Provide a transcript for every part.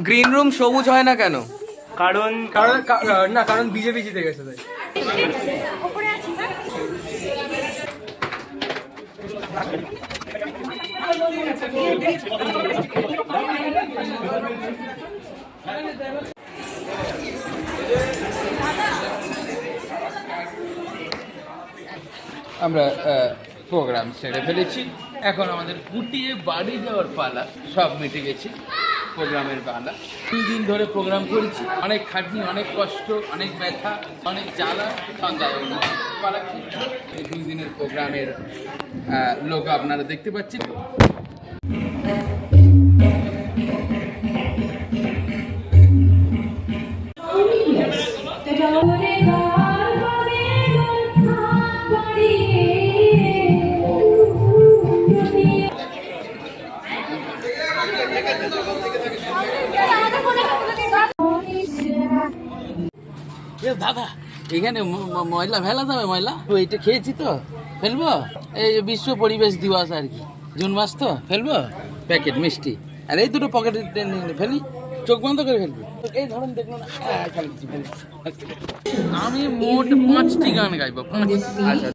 Green room সবুজ হয় না কেন? কারণ কারণ বিজেপি জিতে গেছে তাই। আমরা প্রোগ্রাম সেরে ফেলেছি, এখন আমাদের গুটিয়ে বাড়ি যাওয়ার পালা। সব মিটে গেছি প্রোগ্রামের পালা। 2 দিন ধরে প্রোগ্রাম করেছি, অনেক খাটনি, অনেক কষ্ট, অনেক ব্যথা, অনেক জ্বালা, সন্ধ্যায় পালা। এই 2 দিনের প্রোগ্রামের লোক আপনারা দেখতে পাচ্ছেন। দাদা এখানে ময়লা ফেলা যাবে? ময়লা এইটা খেয়েছি তো ফেলবো? এই বিশ্ব পরিবেশ দিবস আর কি, জুন মাস তো, ফেলবো প্যাকেট মিষ্টি। আর এই দুটো পকেটে টেনে ফেলি, চোখ বন্ধ করে ফেলবি। এই ধরুন দেখলো না, আমি মোট 5টি গান গাইবো, 5। আচ্ছা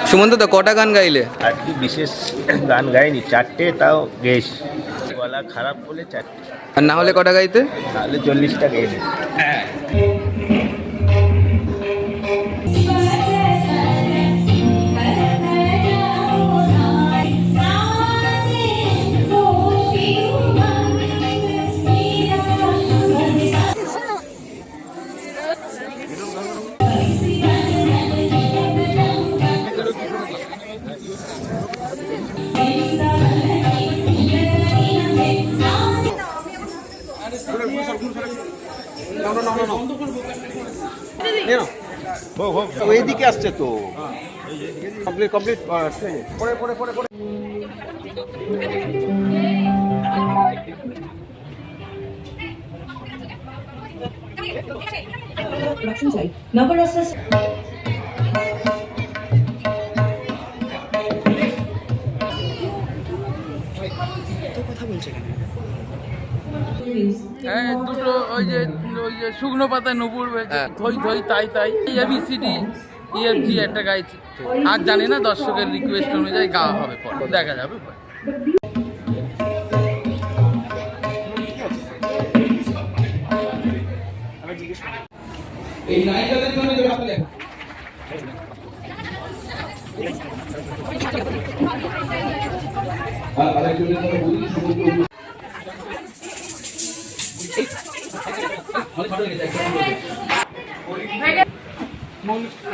সুমন্ত দা কটা গান গাইলে? আর কি বিশেষ গান গাইনি, 4টে, তাও গেস গলা খারাপ বলে 4টে। আর না হলে কটা গাইতে? তাহলে 40টা গেলি। এইদিকে আসছে তো কমপ্লিট পরে পরে পরে পরে হ্যাঁ, দুটো ওই যে শুকনো পাতা নুপুর থই থই তাই তাই, ABCD EFG একটা গাইছি। আর জানি না, দর্শকের রিকোয়েস্ট অনুযায়ী গাওয়া হবে, পরে দেখা যাবে। এই নায়িকাদের জন্য যে বাপ লেখা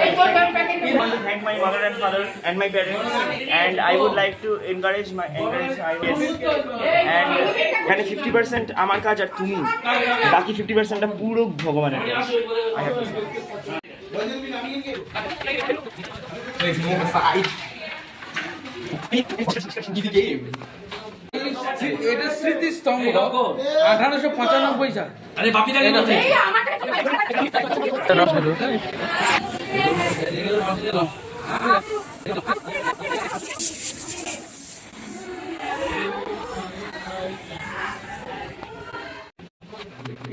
I want to thank my mother and father and my parents, and I would like to encourage my yes. And এখানে 50% আমার কাজ আর তুমি, বাকি 50%টা পুরো ভগবানের কাজ। I have to say. এটা স্মৃতিস্তম্ভ 1895 সাল। আরে বাপি জানি না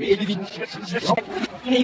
এই